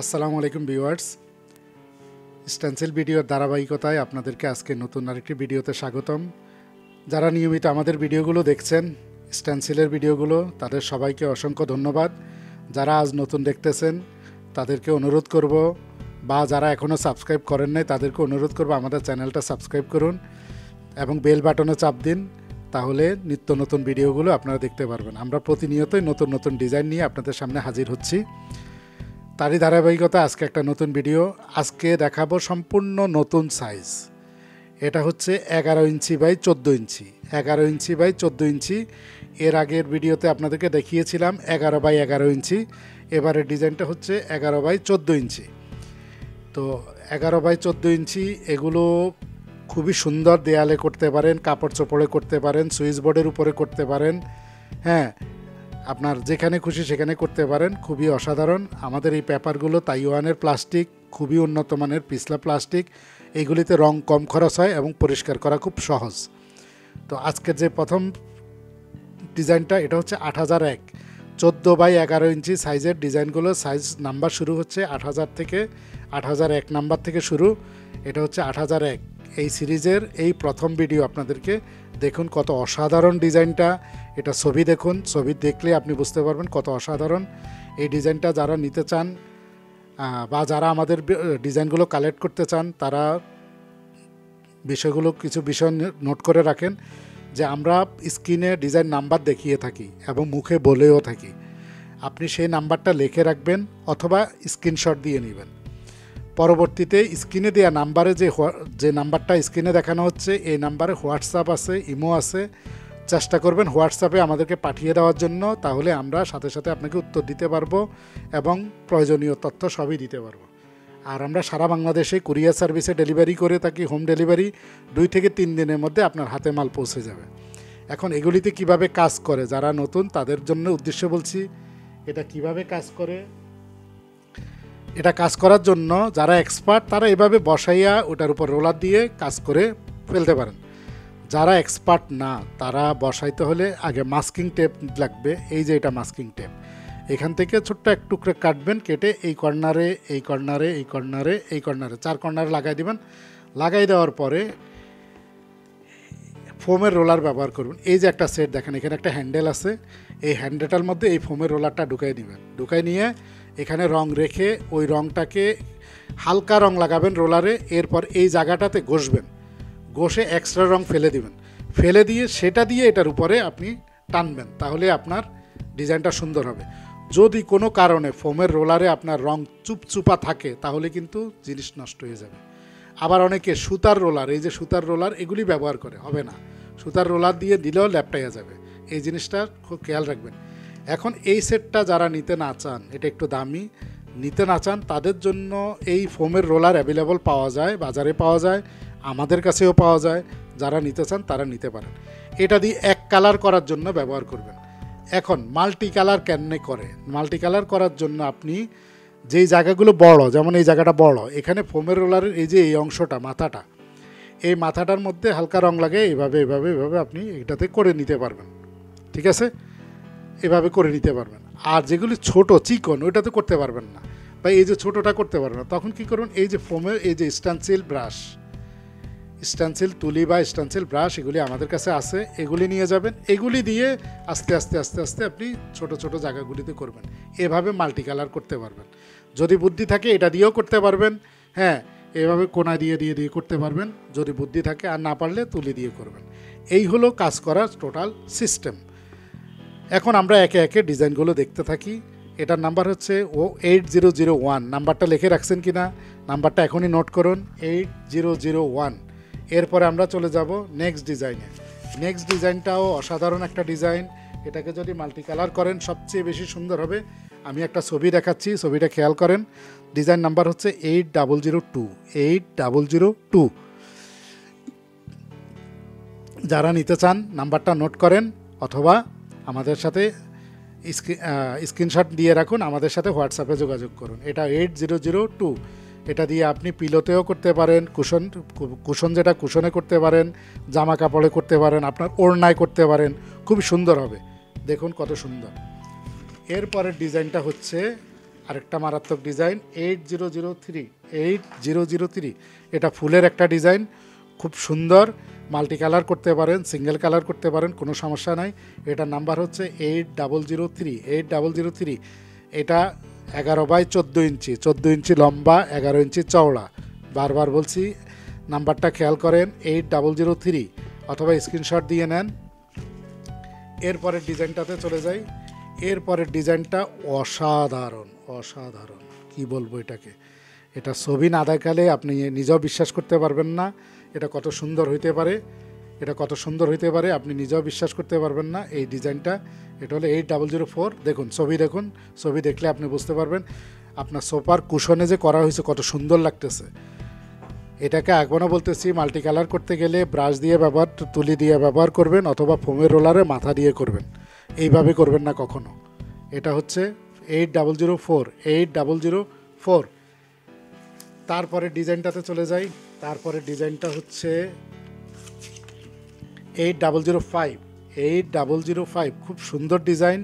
আসসালামু আলাইকুম viewers, stencil ভিডিওর ধারাবাহিকতায় আপনাদেরকে আজকে নতুন আরেকটি ভিডিওতে স্বাগতম। যারা নিয়মিত আমাদের ভিডিওগুলো দেখছেন, স্টেনসিলের ভিডিওগুলো, তাদের সবাইকে অসংখ্য ধন্যবাদ। যারা আজ নতুন দেখতেছেন তাদেরকে অনুরোধ করব, বা যারা এখনও সাবস্ক্রাইব করেন নাই তাদেরকে অনুরোধ করব আমাদের চ্যানেলটা সাবস্ক্রাইব করুন এবং বেল বাটনে চাপ দিন, তাহলে নিত্য নতুন ভিডিওগুলো আপনারা দেখতে পারবেন। আমরা প্রতিনিয়তই নতুন নতুন ডিজাইন নিয়ে আপনাদের সামনে হাজির হচ্ছি। তারই ধারাবাহিকতা আজকে একটা নতুন ভিডিও। আজকে দেখাবো সম্পূর্ণ নতুন সাইজ। এটা হচ্ছে 11 inch by 14 inch, 11 inch by 14 ইঞ্চি। এর আগের ভিডিওতে আপনাদেরকে দেখিয়েছিলাম 11 বাই 11 ইঞ্চি। এবারের ডিজাইনটা হচ্ছে 11 বাই 14 ইঞ্চি। তো 11 বাই 14 ইঞ্চি এগুলো খুবই সুন্দর, দেয়ালে করতে পারেন, কাপড় চোপড়ে করতে পারেন, সুইচ বোর্ডের উপরে করতে পারেন, হ্যাঁ আপনার যেখানে খুশি সেখানে করতে পারেন। খুবই অসাধারণ। আমাদের এই পেপারগুলো তাইওয়ানের প্লাস্টিক, খুবই উন্নত মানের পিছলা প্লাস্টিক। এইগুলিতে রং কম খরচ হয় এবং পরিষ্কার করা খুব সহজ। তো আজকের যে প্রথম ডিজাইনটা, এটা হচ্ছে 8001, 14 বাই 11 ইঞ্চি সাইজের ডিজাইনগুলো। সাইজ নাম্বার শুরু হচ্ছে 8000 থেকে, 8001 নাম্বার থেকে শুরু। এটা হচ্ছে 8001 এই সিরিজের এই প্রথম ভিডিও। আপনাদেরকে দেখুন কত অসাধারণ ডিজাইনটা। এটা ছবি দেখুন, ছবি দেখলে আপনি বুঝতে পারবেন কত অসাধারণ এই ডিজাইনটা। যারা নিতে চান বা যারা আমাদের ডিজাইনগুলো কালেক্ট করতে চান, তারা কিছু বিষয় নোট করে রাখেন যে আমরা স্ক্রিনে ডিজাইন নাম্বার দেখিয়ে থাকি এবং মুখে বলেও থাকি। আপনি সেই নাম্বারটা লিখে রাখবেন অথবা স্ক্রিনশট দিয়ে নেবেন। পরবর্তীতে স্ক্রিনে দেওয়া নাম্বারে যে নাম্বারটা স্ক্রিনে দেখানো হচ্ছে, এই নাম্বারে হোয়াটসঅ্যাপ আছে, ইমো আছে। চেষ্টা করবেন হোয়াটসঅ্যাপে আমাদেরকে পাঠিয়ে দেওয়ার জন্য, তাহলে আমরা সাথে সাথে আপনাকে উত্তর দিতে পারবো এবং প্রয়োজনীয় তথ্য সবই দিতে পারবো। আর আমরা সারা বাংলাদেশে কুরিয়ার সার্ভিসে ডেলিভারি করে থাকি। হোম ডেলিভারি 2 থেকে 3 দিনের মধ্যে আপনার হাতে মাল পৌঁছে যাবে। এখন এগুলিতে কিভাবে কাজ করে, যারা নতুন তাদের জন্য উদ্দেশ্য বলছি এটা কিভাবে কাজ করে। এটা কাজ করার জন্য যারা এক্সপার্ট তারা এভাবে বসাইয়া ওটার উপর রোলার দিয়ে কাজ করে ফেলতে পারেন। যারা এক্সপার্ট না, তারা বসাইতে হলে আগে মাস্কিং টেপ লাগবে। এই যে এটা মাস্কিং টেপ, এখান থেকে ছোট্ট এক টুকরো কাটবেন, কেটে এই কর্নারে, এই কর্নারে, এই কর্নারে, এই কর্নারে, 4 কর্নারে লাগাই দিবেন। লাগাই দেওয়ার পরে ফোমের রোলার ব্যবহার করবেন। এই যে একটা সেট দেখেন, এখানে একটা হ্যান্ডেল আছে, এই হ্যান্ডেলটার মধ্যে এই ফোমের রোলারটা ঢুকাই নেবেন। ঢুকাই নিয়ে এখানে রং রেখে ওই রংটাকে হালকা রং লাগাবেন রোলারে। এরপর এই জায়গাটাতে ঘষবেন, ঘষে এক্সট্রা রং ফেলে দিবেন। ফেলে দিয়ে সেটা দিয়ে এটার উপরে আপনি টানবেন, তাহলে আপনার ডিজাইনটা সুন্দর হবে। যদি কোনো কারণে ফোমের রোলারে আপনার রং চুপচুপা থাকে, তাহলে কিন্তু জিনিস নষ্ট হয়ে যাবে। আবার অনেকে সুতার রোলার, এই যে সুতার রোলার, এগুলি ব্যবহার করে, হবে না। সুতার রোলার দিয়ে দিলেও ল্যাপটাইয়া যাবে। এই জিনিসটা খুব খেয়াল রাখবেন। এখন এই সেটটা যারা নিতে না চান, এটা একটু দামি, নিতে না চান, তাদের জন্য এই ফোমের রোলার অ্যাভেলেবল পাওয়া যায়, বাজারে পাওয়া যায়, আমাদের কাছেও পাওয়া যায়। যারা নিতে চান তারা নিতে পারেন। এটা দিয়ে এক কালার করার জন্য ব্যবহার করবেন। এখন মাল্টি কালার কেমনে করে? মাল্টি কালার করার জন্য আপনি যেই জায়গাগুলো বড়, যেমন এই জায়গাটা বড়, এখানে ফোমের রোলারের এই যে এই অংশটা, মাথাটা, এই মাথাটার মধ্যে হালকা রং লাগে। এইভাবে এভাবে এভাবে আপনি এটাতে করে নিতে পারবেন। ঠিক আছে, এভাবে করে নিতে পারবেন। আর যেগুলি ছোট চিকন, ওইটাতে করতে পারবেন না, বা এই যে ছোটোটা করতে পারবেন না। তখন কি করবেন, এই যে ফোমের এই যে স্টেনসিল ব্রাশ, স্টেনসিল তুলি বা স্টেনসিল ব্রাশ, এগুলি আমাদের কাছে আছে, এগুলি নিয়ে যাবেন। এগুলি দিয়ে আস্তে আস্তে আস্তে আস্তে আপনি ছোট ছোট জায়গাগুলিতে করবেন। এভাবে মাল্টি কালার করতে পারবেন। যদি বুদ্ধি থাকে এটা দিয়েও করতে পারবেন, হ্যাঁ, এভাবে কোনা দিয়ে দিয়ে দিয়ে করতে পারবেন যদি বুদ্ধি থাকে। আর না পারলে তুলি দিয়ে করবেন। এই হলো কাজ করার টোটাল সিস্টেম। এখন আমরা একে একে ডিজাইনগুলো দেখতে থাকি। এটার নাম্বার হচ্ছে 8001। নাম্বারটা লিখে রাখছেন কি না? নাম্বারটা এখনই নোট করুন, 8001। এরপরে আমরা চলে যাব নেক্সট ডিজাইনে। নেক্সট ডিজাইনটাও অসাধারণ একটা ডিজাইন। এটাকে যদি মাল্টি কালার করেন সবচেয়ে বেশি সুন্দর হবে। আমি একটা ছবি দেখাচ্ছি, ছবিটা খেয়াল করেন। ডিজাইন নাম্বার হচ্ছে 8002, 8002। যারা নিতে চান নাম্বারটা নোট করেন, অথবা আমাদের সাথে স্ক্রিনশট দিয়ে রাখুন, আমাদের সাথে হোয়াটসঅ্যাপে যোগাযোগ করুন। এটা 8002। এটা দিয়ে আপনি পিলোতেও করতে পারেন, কুশন যেটা কুশনে করতে পারেন, জামা কাপড়ে করতে পারেন, আপনার ওড়নায় করতে পারেন, খুবই সুন্দর হবে। দেখুন কত সুন্দর। এরপরের ডিজাইনটা হচ্ছে আরেকটা মারাত্মক ডিজাইন 8003 এটা ফুলের একটা ডিজাইন, খুব সুন্দর। মাল্টি কালার করতে পারেন, সিঙ্গেল কালার করতে পারেন, কোনো সমস্যা নাই। এটার নাম্বার হচ্ছে 8003। এটা 11x14 ইঞ্চি, 14 ইঞ্চি লম্বা, 11 ইঞ্চি চওড়া। বারবার বলছি নাম্বারটা খেয়াল করেন, 8003, অথবা স্ক্রিনশট দিয়ে নেন। এরপরের ডিজাইনটাতে চলে যাই। এরপরের ডিজাইনটা অসাধারণ, অসাধারণ কি বলবো এটাকে, এটা ছবি না দেখালে আপনি নিজেও বিশ্বাস করতে পারবেন না এটা কত সুন্দর হইতে পারে, এটা কত সুন্দর হইতে পারে আপনি নিজেও বিশ্বাস করতে পারবেন না। এই ডিজাইনটা এটা হলো 8004। দেখুন ছবি, দেখুন ছবি দেখলে আপনি বুঝতে পারবেন আপনার সোফার কুশনে যে করা হয়েছে কত সুন্দর লাগতেছে। এটাকে এখনও বলতেছি মাল্টি কালার করতে গেলে ব্রাশ দিয়ে ব্যবহার, তুলি দিয়ে ব্যবহার করবেন, অথবা ফোমের রোলারে মাথা দিয়ে করবেন, এইভাবে করবেন না কখনো। এটা হচ্ছে 8004। তারপরে ডিজাইনটাতে চলে যাই। তারপরে ডিজাইনটা হচ্ছে 8005। খুব সুন্দর ডিজাইন।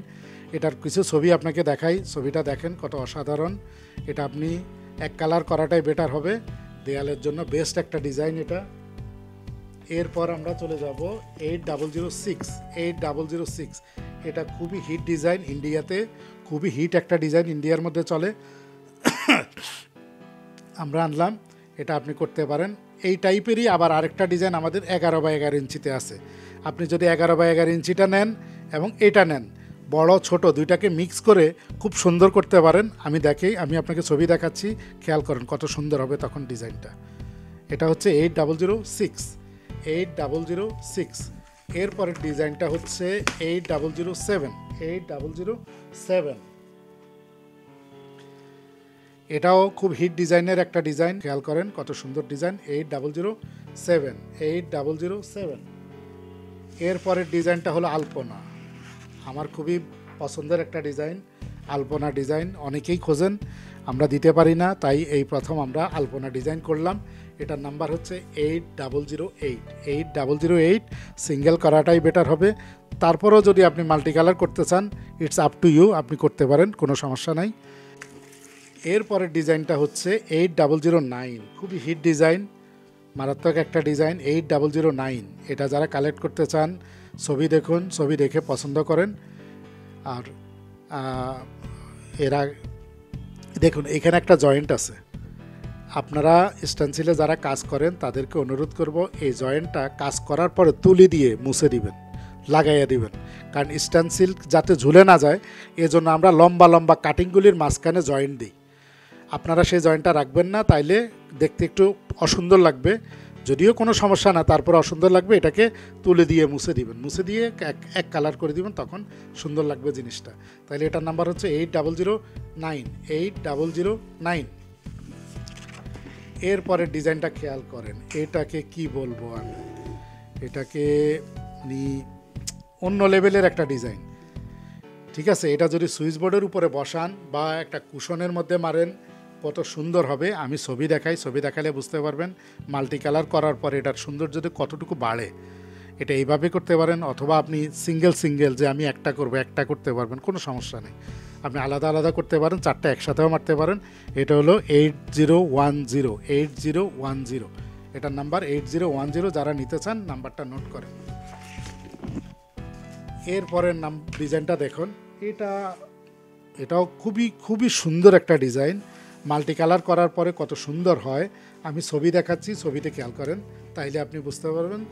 এটার কিছু ছবি আপনাকে দেখাই, ছবিটা দেখেন কত অসাধারণ। এটা আপনি এক কালার করাটাই বেটার হবে, দেয়ালের জন্য বেস্ট একটা ডিজাইন এটা। এরপর আমরা চলে যাব 8006। এটা খুবই হিট ডিজাইন, ইন্ডিয়াতে খুবই হিট একটা ডিজাইন, ইন্ডিয়ার মধ্যে চলে। আমরা আনলাম, এটা আপনি করতে পারেন। এই টাইপেরই আবার আরেকটা ডিজাইন আমাদের 11x11 ইঞ্চিতে আছে। আপনি যদি 11x11 ইঞ্চিটা নেন এবং এটা নেন, বড় ছোট দুইটাকে মিক্স করে খুব সুন্দর করতে পারেন। আমি আপনাকে ছবি দেখাচ্ছি, খেয়াল করেন কত সুন্দর হবে তখন ডিজাইনটা। এটা হচ্ছে 8006। এরপরের ডিজাইনটা হচ্ছে 8007। এটাও খুব হিট ডিজাইনের একটা ডিজাইন, খেয়াল করেন কত সুন্দর ডিজাইন। 8007। এরপরের ডিজাইনটা হলো আলপনা। আমার খুবই পছন্দের একটা ডিজাইন, আলপনা ডিজাইন অনেকেই খোঁজেন, আমরা দিতে পারি না, তাই এই প্রথম আমরা আলপনা ডিজাইন করলাম। এটার নাম্বার হচ্ছে 8008। সিঙ্গেল করাটাই বেটার হবে। তারপরেও যদি আপনি মাল্টি কালার করতে চান, ইটস আপ টু ইউ, আপনি করতে পারেন, কোনো সমস্যা নাই। এরপরের ডিজাইনটা হচ্ছে 8009। খুবই হিট ডিজাইন, মারাত্মক একটা ডিজাইন 8009। এটা যারা কালেক্ট করতে চান ছবি দেখুন, ছবি দেখে পছন্দ করেন। আর এরা দেখুন এখানে একটা জয়েন্ট আছে, আপনারা স্টেনসিলে যারা কাজ করেন তাদেরকে অনুরোধ করব এই জয়েন্টটা কাজ করার পরে তুলি দিয়ে মুছে দিবেন, লাগাইয়া দিবেন, কারণ স্টেনসিল যাতে ঝুলে না যায় এজন্য আমরা লম্বা লম্বা কাটিংগুলির মাঝখানে জয়েন্ট দিই। আপনারা সেই জয়েন্টটা রাখবেন না, তাইলে দেখতে একটু অসুন্দর লাগবে, যদিও কোনো সমস্যা না, তারপর অসুন্দর লাগবে। এটাকে তুলে দিয়ে মুছে দিবেন, মুছে দিয়ে এক কালার করে দিবেন, তখন সুন্দর লাগবে জিনিসটা। তাইলে এটার নাম্বার হচ্ছে 8009। এরপরের ডিজাইনটা খেয়াল করেন, এটাকে কি বলবো আমি, এটাকে অন্য লেভেলের একটা ডিজাইন। ঠিক আছে, এটা যদি সুইচ বোর্ডের উপরে বসান বা একটা কুশনের মধ্যে মারেন কত সুন্দর হবে। আমি ছবি দেখাই, ছবি দেখালে বুঝতে পারবেন মাল্টি কালার করার পরে এটার সৌন্দর্য যদি কতটুকু বাড়ে। এটা এইভাবে করতে পারেন, অথবা আপনি সিঙ্গেল যে আমি একটা করবো, একটা করতে পারবেন, কোনো সমস্যা নেই। আপনি আলাদা আলাদা করতে পারেন, চারটা একসাথেও মারতে পারেন। এটা হলো 8010। এটার নাম্বার 8010। যারা নিতে চান নাম্বারটা নোট করেন। এরপরের ডিজাইনটা দেখুন, এটাও খুবই সুন্দর একটা ডিজাইন। মাল্টি কালার করার পরে কত সুন্দর হয়, আমি ছবি দেখাচ্ছি, ছবিতে খেয়াল করেন, তাইলে আপনি বুঝতে পারবেন।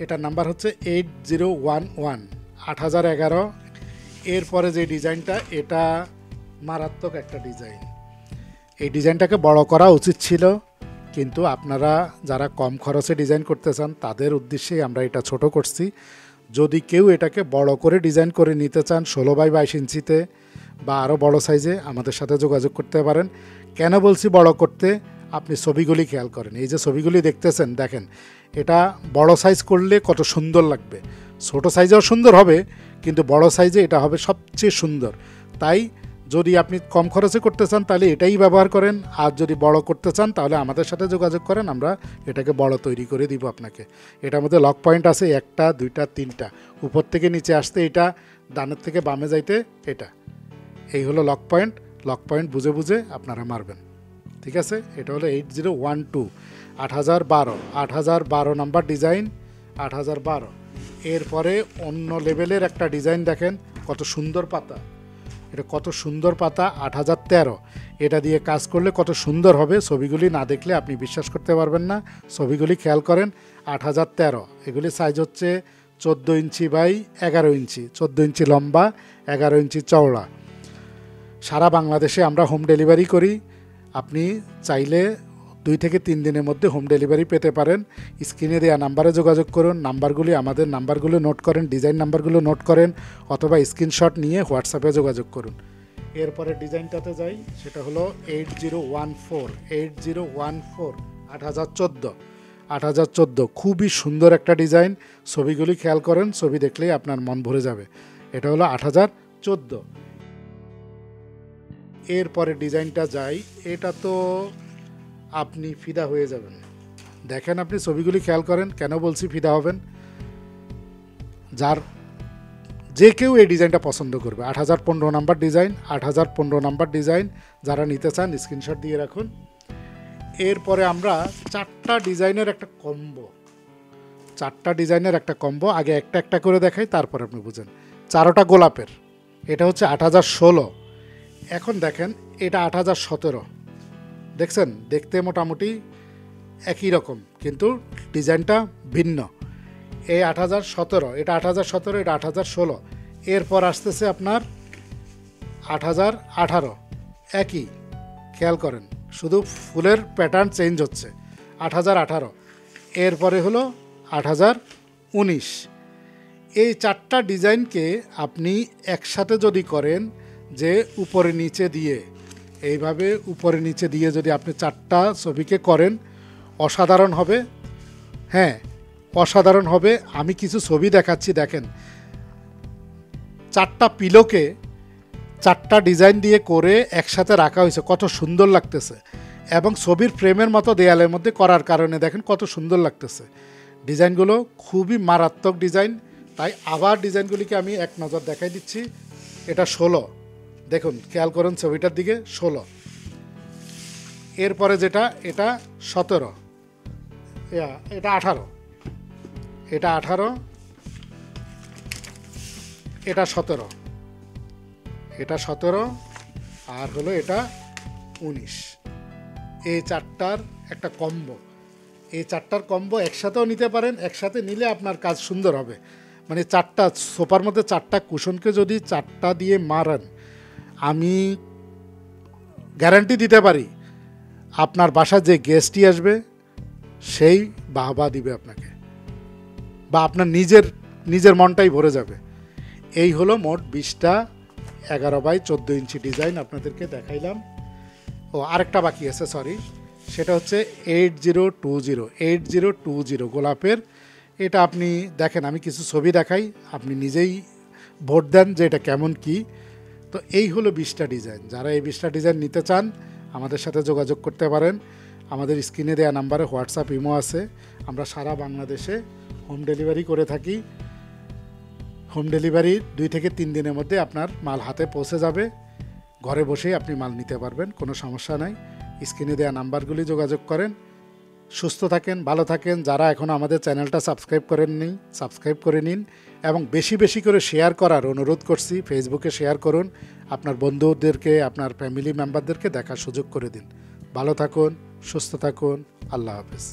এটার নাম্বার হচ্ছে 8011। এরপরে যে ডিজাইনটা, এটা মারাত্মক একটা ডিজাইন। এই ডিজাইনটাকে বড় করা উচিত ছিল, কিন্তু আপনারা যারা কম খরচে ডিজাইন করতে চান তাদের উদ্দেশ্যেই আমরা এটা ছোট করছি। যদি কেউ এটাকে বড় করে ডিজাইন করে নিতে চান 16x22 ইঞ্চিতে বা আরও বড় সাইজে, আমাদের সাথে যোগাযোগ করতে পারেন। কেন বলছি বড় করতে, আপনি ছবিগুলি খেয়াল করেন, এই যে ছবিগুলি দেখতেছেন, দেখেন এটা বড় সাইজ করলে কত সুন্দর লাগবে। ছোট সাইজেও সুন্দর হবে, কিন্তু বড় সাইজে এটা হবে সবচেয়ে সুন্দর। তাই যদি আপনি কম খরচে করতে চান তাহলে এটাই ব্যবহার করেন, আর যদি বড় করতে চান তাহলে আমাদের সাথে যোগাযোগ করেন, আমরা এটাকে বড় তৈরি করে দিব আপনাকে। এটার মধ্যে লক পয়েন্ট আছে 1টা 2টা 3টা, উপর থেকে নিচে আসতে এটা, ডানের থেকে বামে যাইতে এটা। এই হলো লক পয়েন্ট। লক পয়েন্ট বুঝে বুঝে আপনারা মারবেন, ঠিক আছে। এটা হলো 8012 8012 নাম্বার ডিজাইন 8012। এরপরে অন্য লেভেলের একটা ডিজাইন দেখেন, কত সুন্দর পাতা, এটা কত সুন্দর পাতা 8013। এটা দিয়ে কাজ করলে কত সুন্দর হবে, ছবিগুলি না দেখলে আপনি বিশ্বাস করতে পারবেন না। ছবিগুলি খেয়াল করেন, 8013। এগুলি সাইজ হচ্ছে 14 ইঞ্চি বাই 11 ইঞ্চি, 14 ইঞ্চি লম্বা, 11 ইঞ্চি চওড়া। সারা বাংলাদেশে আমরা হোম ডেলিভারি করি। আপনি চাইলে 2 থেকে 3 দিনের মধ্যে হোম ডেলিভারি পেতে পারেন। স্ক্রিনে দেওয়া নাম্বারে যোগাযোগ করুন, নাম্বারগুলি আমাদের নাম্বারগুলো নোট করেন, ডিজাইন নাম্বারগুলো নোট করেন, অথবা স্ক্রিনশট নিয়ে হোয়াটসঅ্যাপে যোগাযোগ করুন। এরপরে ডিজাইনটাতে যাই, সেটা হলো 8014 8014। খুবই সুন্দর একটা ডিজাইন, ছবিগুলি খেয়াল করেন, ছবি দেখলেই আপনার মন ভরে যাবে। এটা হলো 8014। এরপরে ডিজাইনটা যাই, এটা তো আপনি ফিদা হয়ে যাবেন। দেখেন, আপনি ছবিগুলি খেয়াল করেন, কেন বলছি ফিদা হবেন, যে কেউ এই ডিজাইনটা পছন্দ করবে। 8015 নাম্বার ডিজাইন, 8015 নাম্বার ডিজাইন। যারা নিতে চান স্ক্রিনশট দিয়ে রাখুন। এরপরে আমরা 4টা ডিজাইনের একটা কম্বো, আগে একটা একটা করে দেখাই, তারপর আপনি বুঝেন। 4টা গোলাপের, এটা হচ্ছে 8016। এখন দেখেন, এটা 8017। দেখছেন, দেখতে মোটামুটি একই রকম, কিন্তু ডিজাইনটা ভিন্ন। এই 8017, এটা 8017, এটা 8016। এরপর আসতেছে আপনার 8018, একই, খেয়াল করেন, শুধু ফুলের প্যাটার্ন চেঞ্জ হচ্ছে। 8018। এরপরে হলো 8019। এই 4টা ডিজাইনকে আপনি একসাথে যদি করেন, যে উপরে নিচে দিয়ে, এইভাবে উপরে নিচে দিয়ে যদি আপনি 4টা ছবিকে করেন, অসাধারণ হবে। হ্যাঁ, অসাধারণ হবে। আমি কিছু ছবি দেখাচ্ছি, দেখেন, 4টা পিলোকে 4টা ডিজাইন দিয়ে করে একসাথে রাখা হয়েছে, কত সুন্দর লাগতেছে। এবং ছবির ফ্রেমের মতো দেয়ালের মধ্যে করার কারণে দেখেন কত সুন্দর লাগতেছে। ডিজাইনগুলো খুবই মারাত্মক ডিজাইন। তাই আবার ডিজাইনগুলিকে আমি এক নজর দেখাই দিচ্ছি। এটা 16, দেখুন, খেয়াল করুন ছবিটার দিকে, 16। এরপরে যেটা, এটা 17, এটা 18, এটা 18, এটা 17, এটা 17, আর হলো এটা 19। এই 4টার একটা কম্বো। এই 4টার কম্বো একসাথেও নিতে পারেন, একসাথে নিলে আপনার কাজ সুন্দর হবে। মানে 4টা সোফার মধ্যে 4টা কুশনকে যদি 4টা দিয়ে মারেন, আমি গ্যারান্টি দিতে পারি আপনার বাসায় যে গেস্টই আসবে সেই বাহবা দিবে আপনাকে, বা আপনার নিজের মনটাই ভরে যাবে। এই হলো মোট 20টা 11 বাই 14 ইঞ্চি ডিজাইন আপনাদেরকে দেখাইলাম। আরেকটা বাকি আছে, সরি, সেটা হচ্ছে 8020 গোলাপের। এটা আপনি দেখেন, আমি কিছু ছবি দেখাই, আপনি নিজেই ভোট দেন যে এটা কেমন কি। তো এই হলো 20টা ডিজাইন। যারা এই 20টা ডিজাইন নিতে চান আমাদের সাথে যোগাযোগ করতে পারেন। আমাদের স্ক্রিনে দেওয়া নাম্বারে হোয়াটসঅ্যাপ, ইমো আছে। আমরা সারা বাংলাদেশে হোম ডেলিভারি করে থাকি। হোম ডেলিভারি 2 থেকে 3 দিনের মধ্যে আপনার মাল হাতে পৌঁছে যাবে। ঘরে বসেই আপনি মাল নিতে পারবেন, কোনো সমস্যা নাই। স্ক্রিনে দেওয়া নাম্বারগুলি যোগাযোগ করেন। সুস্থ থাকেন, ভালো থাকেন। যারা এখনও আমাদের চ্যানেলটা সাবস্ক্রাইব করেননি, সাবস্ক্রাইব করে নিন এবং বেশি বেশি করে শেয়ার করার অনুরোধ করছি। ফেসবুকে শেয়ার করুন, আপনার বন্ধুদেরকে, আপনার ফ্যামিলি মেম্বারদেরকে দেখার সুযোগ করে দিন। ভালো থাকুন, সুস্থ থাকুন। আল্লাহ হাফেজ।